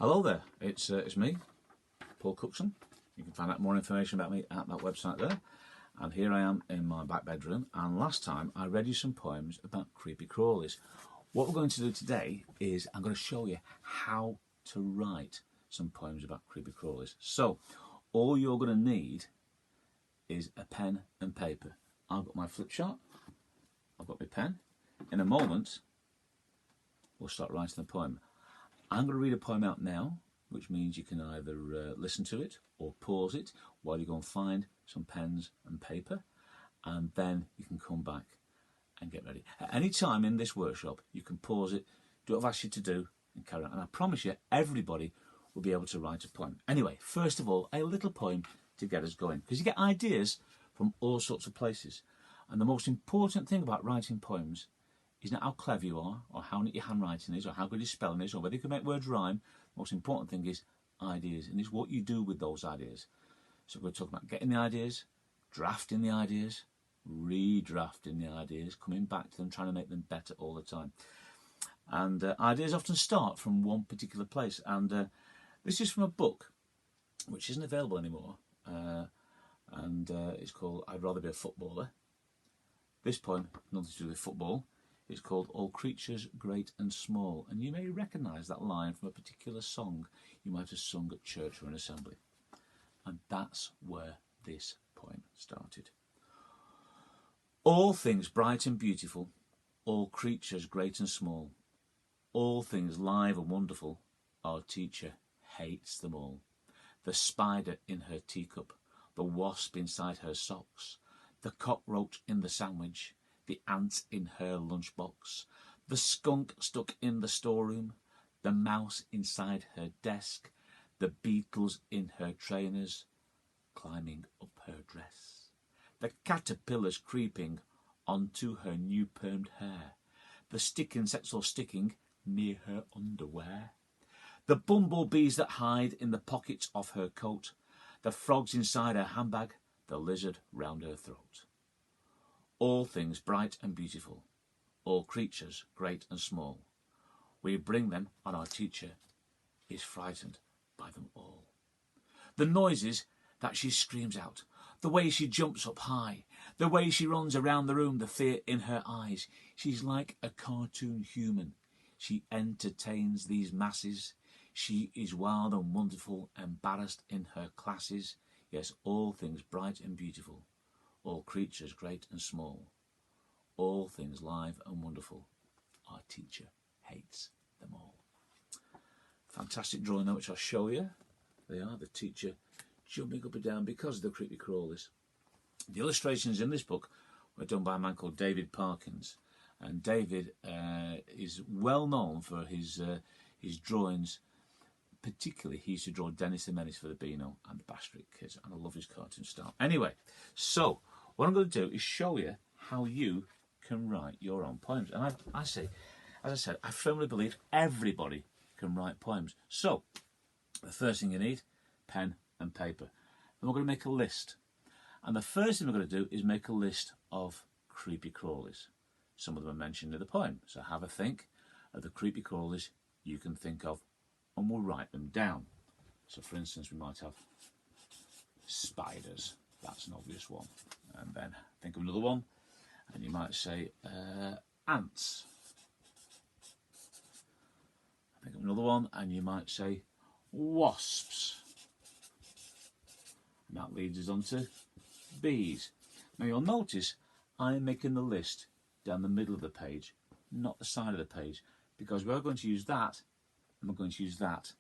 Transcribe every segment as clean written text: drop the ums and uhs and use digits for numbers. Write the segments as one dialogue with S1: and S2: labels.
S1: Hello there, it's me, Paul Cookson. You can find out more information about me at that website there. And here I am in my back bedroom, and last time I read you some poems about creepy crawlies. What we're going to do today is I'm going to show you how to write some poems about creepy crawlies. So all you're going to need is a pen and paper. I've got my flip chart, I've got my pen. In a moment we'll start writing the poem. I'm going to read a poem out now, which means you can either listen to it or pause it while you go and find some pens and paper, and then you can come back and get ready. At any time in this workshop, you can pause it, do what I've asked you to do, and carry on. And I promise you, everybody will be able to write a poem. Anyway, first of all, a little poem to get us going, because you get ideas from all sorts of places. And the most important thing about writing poems is not how clever you are, or how neat your handwriting is, or how good your spelling is, or whether you can make words rhyme. The most important thing is ideas, and it's what you do with those ideas. So we're talking about getting the ideas, drafting the ideas, redrafting the ideas, coming back to them, trying to make them better all the time. And ideas often start from one particular place. And this is from a book which isn't available anymore, and it's called I'd Rather Be a Footballer. This poem, nothing to do with football. It's called All Creatures Great and Small, and you may recognise that line from a particular song you might have sung at church or an assembly. And that's where this poem started. All things bright and beautiful, all creatures great and small, all things live and wonderful, our teacher hates them all. The spider in her teacup, the wasp inside her socks, the cockroach in the sandwich, the ant in her lunchbox, the skunk stuck in the storeroom, the mouse inside her desk, the beetles in her trainers, climbing up her dress, the caterpillars creeping onto her new permed hair, the stick insects all sticking near her underwear, the bumblebees that hide in the pockets of her coat, the frogs inside her handbag, the lizard round her throat. All things bright and beautiful, all creatures great and small, we bring them, and our teacher is frightened by them all. The noises that she screams out, the way she jumps up high, the way she runs around the room, the fear in her eyes. She's like a cartoon human. She entertains these masses. She is wild and wonderful, embarrassed in her classes. Yes, all things bright and beautiful, all creatures great and small, all things live and wonderful, our teacher hates them all. Fantastic drawing there, which I'll show you. They are the teacher jumping up and down because of the creepy crawlies. The illustrations in this book were done by a man called David Parkins, and David is well known for his drawings. Particularly, he used to draw Dennis the Menace for the Beano and the Bash Street Kids, and I love his cartoon style. Anyway, so what I'm going to do is show you how you can write your own poems. And as I said, I firmly believe everybody can write poems. So the first thing you need, pen and paper. And we're going to make a list. And the first thing we're going to do is make a list of creepy crawlies. Some of them are mentioned in the poem. So have a think of the creepy crawlies you can think of, and we'll write them down. So for instance, we might have spiders. That's an obvious one. And then think of another one, and you might say ants. Think of another one, and you might say wasps. And that leads us on to bees. Now you'll notice I'm making the list down the middle of the page, not the side of the page, because we're going to use that, and we're going to use that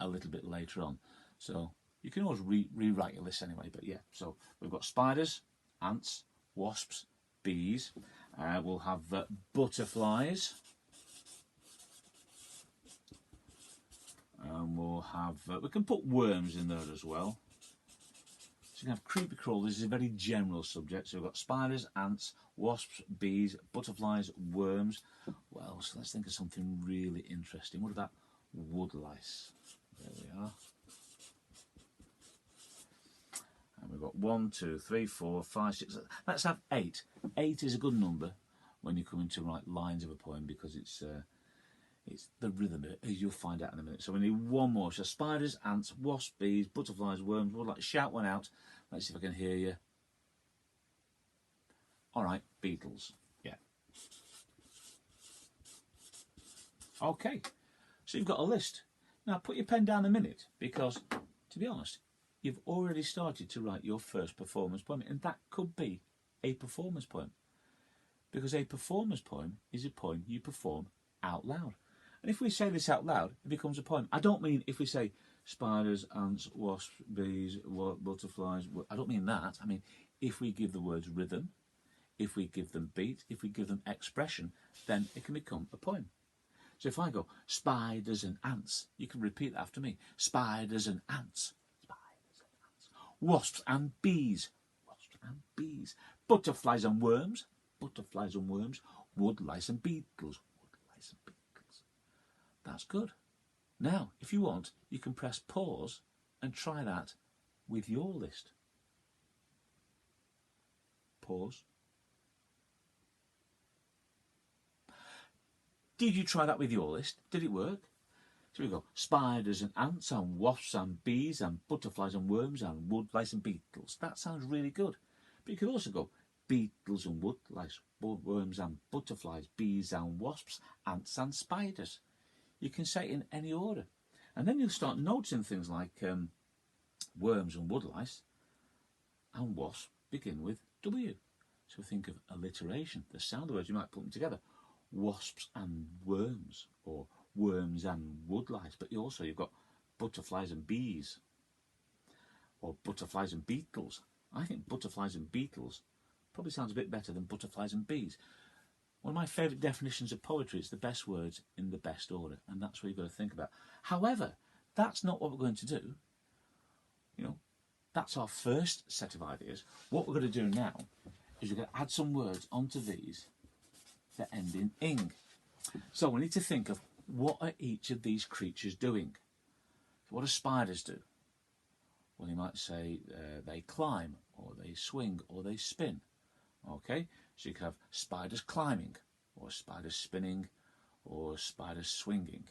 S1: a little bit later on. So you can always rewrite your list anyway, but yeah. So we've got spiders, ants, wasps, bees. We'll have butterflies. And we'll have, we can put worms in there as well. So you can have creepy crawlies is a very general subject. So we've got spiders, ants, wasps, bees, butterflies, worms. Well, so let's think of something really interesting. What about woodlice? There we are. And we've got 1, 2, 3, 4, 5, 6. Let's have 8. 8 is a good number when you're coming to write lines of a poem, because it's It's the rhythm of it, as you'll find out in a minute. So we need one more. So spiders, ants, wasps, bees, butterflies, worms. Would like to shout one out. Let's see if I can hear you. All right, beetles. Yeah. Okay. So you've got a list. Now put your pen down a minute, because, to be honest, you've already started to write your first performance poem, and that could be a performance poem. Because a performance poem is a poem you perform out loud. And if we say this out loud, it becomes a poem. I don't mean if we say spiders, ants, wasps, bees, butterflies. I don't mean that. I mean, if we give the words rhythm, if we give them beat, if we give them expression, then it can become a poem. So if I go, spiders and ants, you can repeat that after me. Spiders and ants. Spiders and ants. Wasps and bees. Wasps and bees. Butterflies and worms. Butterflies and worms. Woodlice and beetles. Woodlice and beetles. That's good. Now, if you want, you can press pause and try that with your list. Pause. Did you try that with your list? Did it work? So we go, spiders and ants and wasps and bees and butterflies and worms and woodlice and beetles. That sounds really good. But you could also go, beetles and woodlice, worms and butterflies, bees and wasps, ants and spiders. You can say it in any order. And then you'll start noticing things like worms and woodlice and wasps begin with W. So think of alliteration, the sound of words, you might put them together. Wasps and worms, or worms and woodlice. But you've got butterflies and bees, or butterflies and beetles. I think butterflies and beetles probably sounds a bit better than butterflies and bees. One of my favourite definitions of poetry is the best words in the best order, and that's what you've got to think about. However, that's not what we're going to do. You know, that's our first set of ideas. What we're going to do now is we're going to add some words onto these that end in ing. So we need to think of what are each of these creatures doing. What do spiders do? Well, you might say they climb, or they swing, or they spin. Okay, so you could have spiders climbing, or spiders spinning, or spiders swinging.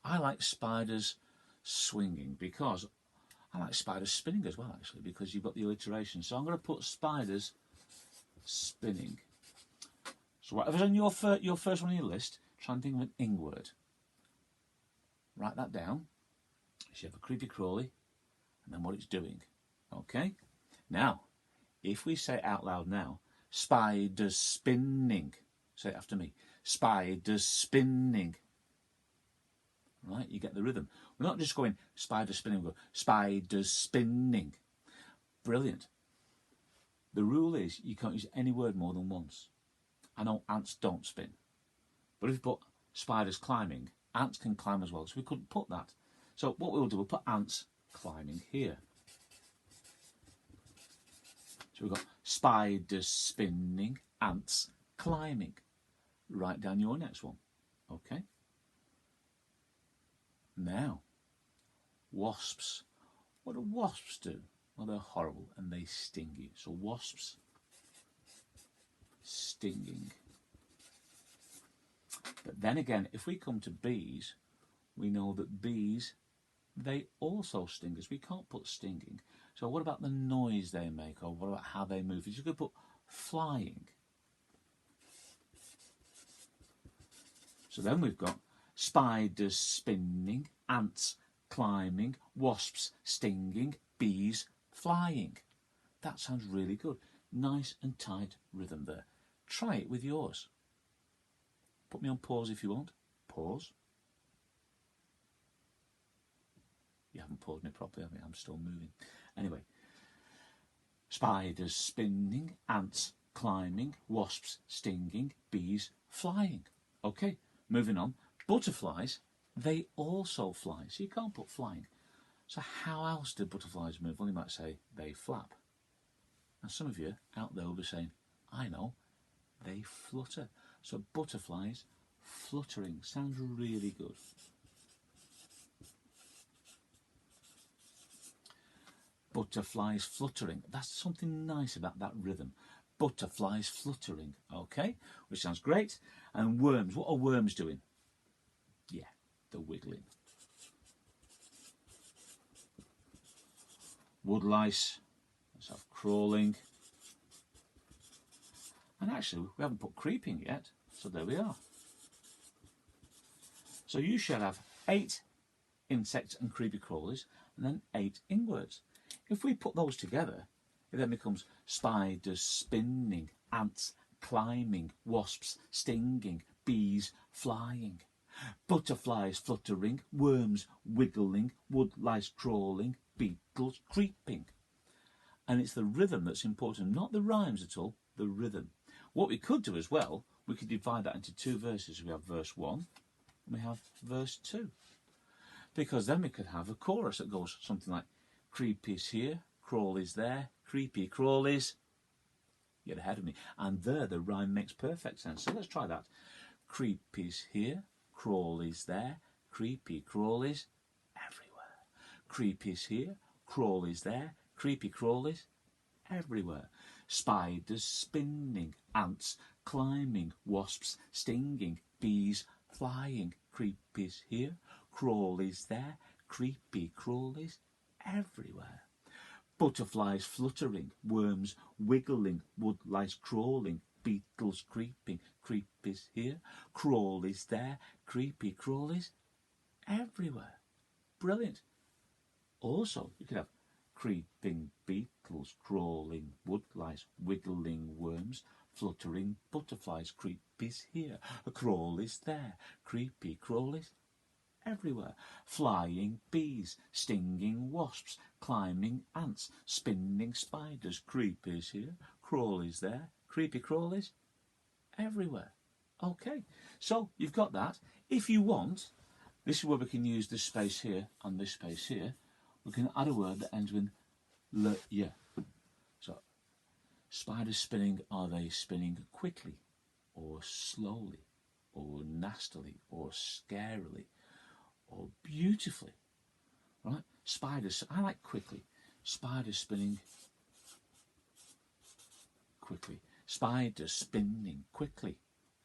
S1: I like spiders swinging because I like spiders spinning as well, actually, because you've got the alliteration. So I'm going to put spiders spinning. So whatever's on your first one on your list, try and think of an ing word. Write that down. So you have a creepy crawly, and then what it's doing. Okay? Now, if we say it out loud now, spiders spinning. Say it after me. Spiders spinning. Right? You get the rhythm. We're not just going spiders spinning, we go spiders spinning. Brilliant. The rule is you can't use any word more than once. I know ants don't spin. But if you put spiders climbing, ants can climb as well. So we couldn't put that. So what we'll do, we'll put ants climbing here. So we've got spiders spinning, ants climbing. Write down your next one. Okay? Now, wasps. What do wasps do? Well, they're horrible and they sting you. So wasps stinging. But then again, if we come to bees, we know that bees, they also sting us. We can't put stinging. So what about the noise they make, or what about how they move? You could put flying. So then we've got spiders spinning, ants climbing, wasps stinging, bees flying. That sounds really good. Nice and tight rhythm there. Try it with yours. Put me on pause if you want. Pause. You haven't paused me properly, have you? I'm still moving. Anyway. Spiders spinning, ants climbing, wasps stinging, bees flying. Okay, moving on. Butterflies, they also fly. So you can't put flying. So how else do butterflies move? Well, you might say they flap. And some of you out there will be saying, I know, they flutter. So butterflies fluttering sounds really good. Butterflies fluttering. That's something nice about that rhythm. Butterflies fluttering. Okay, which sounds great. And worms. What are worms doing? the wiggling. Woodlice, let's have crawling. And actually, we haven't put creeping yet, so there we are. So you shall have 8 insects and creepy crawlies, and then 8 ingwords. If we put those together, it then becomes spiders spinning, ants climbing, wasps stinging, bees flying, butterflies fluttering, worms wiggling, woodlice crawling, beetles creeping. And it's the rhythm that's important, not the rhymes at all, the rhythm. What we could do as well, we could divide that into 2 verses. We have verse 1 and we have verse 2. Because then we could have a chorus that goes something like, creepies here, crawlies there, creepy crawlies. You're ahead of me. And there the rhyme makes perfect sense. So let's try that. Creepies here, crawlies there, creepy crawlies everywhere. Creepies here, crawlies there, creepy crawlies everywhere. Spiders spinning, ants climbing, wasps stinging, bees flying. Creepies here, crawlies there, creepy crawlies everywhere. Butterflies fluttering, worms wiggling, woodlice crawling, beetles creeping. Creepies here, crawlies there, creepy crawlies everywhere. Brilliant. Also, you could have creeping beetles, crawling woodlice, wiggling worms, fluttering butterflies. Creepies here, crawlies there, creepy crawlies everywhere. Flying bees, stinging wasps, climbing ants, spinning spiders. Creepies here, crawlies there, creepy crawlies everywhere. Okay, so you've got that. If you want, this is where we can use this space here and this space here. We can add a word that ends with l-y. So, spiders spinning, are they spinning quickly or slowly or nastily or scarily or beautifully? Right? Spiders, I like quickly. Spiders spinning quickly. Spiders spinning quickly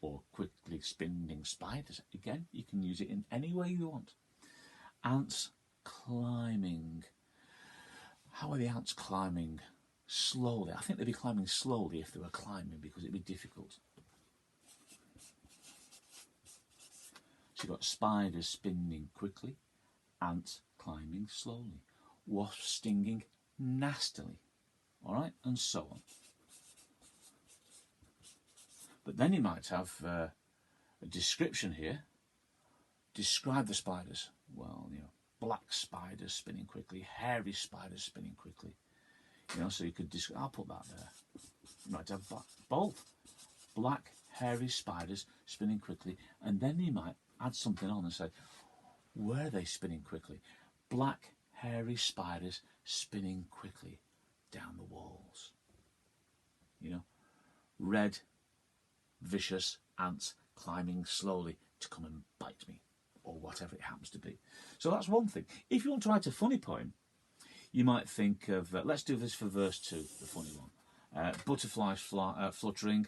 S1: or quickly spinning spiders. Again, you can use it in any way you want. Ants climbing. How are the ants climbing? Slowly. I think they'd be climbing slowly if they were climbing because it'd be difficult. So you've got spiders spinning quickly, ants climbing slowly, wasps stinging nastily, all right, and so on. But then you might have a description here. Describe the spiders. Well, you know, black spiders spinning quickly, hairy spiders spinning quickly. You know, so you could I'll put that there. You might have both. Black, hairy spiders spinning quickly, and then you might add something on and say, were they spinning quickly? Black, hairy spiders spinning quickly down the walls. You know, red, vicious ants climbing slowly to come and bite me, or whatever it happens to be. So that's one thing. If you want to write a funny poem, you might think of, let's do this for verse 2, the funny one. Butterflies fluttering.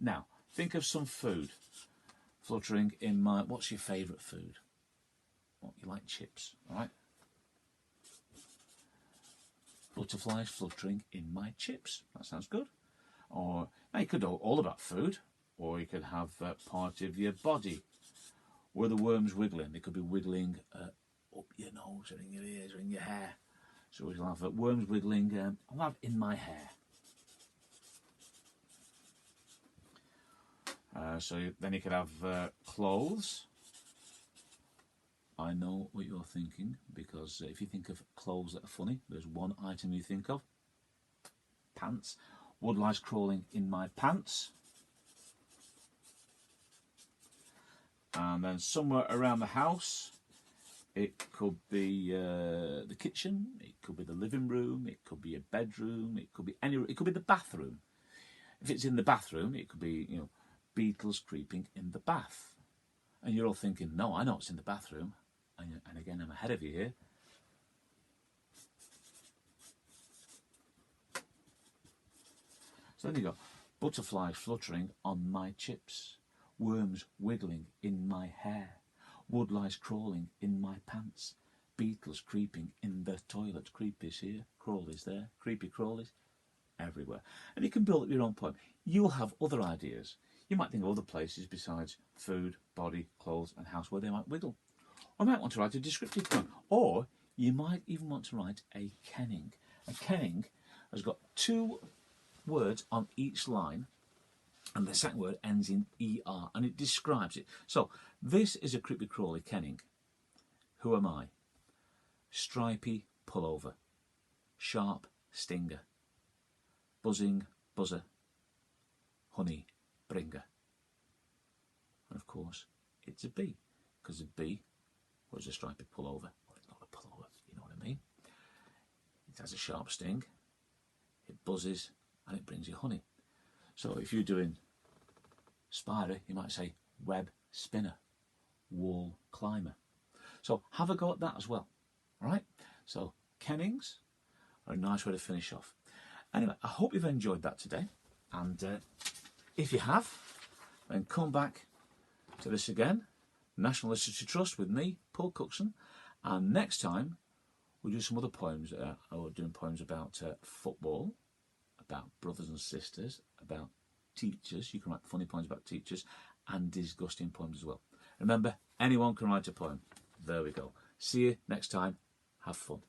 S1: Now, think of some food fluttering in my, what's your favourite food? What, you like chips, all right? Butterflies fluttering in my chips. That sounds good. Or now you could do all about food, or you could have part of your body. Where the worms wiggling, they could be wiggling up your nose, or in your ears, or in your hair. So we'll have worms wiggling. I'll have in my hair. Then you could have clothes. I know what you're thinking, because if you think of clothes that are funny, there's one item you think of. Pants. Woodlice crawling in my pants. And then somewhere around the house, it could be the kitchen, it could be the living room, it could be a bedroom, it could be it could be the bathroom. If it's in the bathroom, it could be, you know, beetles creeping in the bath. And you're all thinking, no, I know what's in the bathroom. And again, I'm ahead of you here. So then you go, butterflies fluttering on my chips, worms wiggling in my hair, Wood lies crawling in my pants. Beetles creeping in the toilet. Creepies here, crawlies there. Creepy crawlies everywhere. And you can build up your own poem. You'll have other ideas. You might think of other places besides food, body, clothes and house where they might wiggle. Or you might want to write a descriptive poem. Or you might even want to write a kenning. A kenning has got 2 words on each line, and the second word ends in ER, and it describes it. So, this is a creepy crawly kenning. Who am I? Stripy pullover. Sharp stinger. Buzzing buzzer. Honey bringer. And of course, it's a bee, because a bee was a stripy pullover. Well, it's not a pullover, you know what I mean. It has a sharp sting, it buzzes, and it brings you honey. So if you're doing spider, you might say web spinner, wall climber. So have a go at that as well. All right? So kennings are a nice way to finish off. Anyway, I hope you've enjoyed that today. And if you have, then come back to this again, National Literature Trust with me, Paul Cookson. And next time, we'll do some other poems. We're doing poems about football, about brothers and sisters, about teachers. You can write funny poems about teachers, and disgusting poems as well. Remember, anyone can write a poem. There we go. See you next time. Have fun.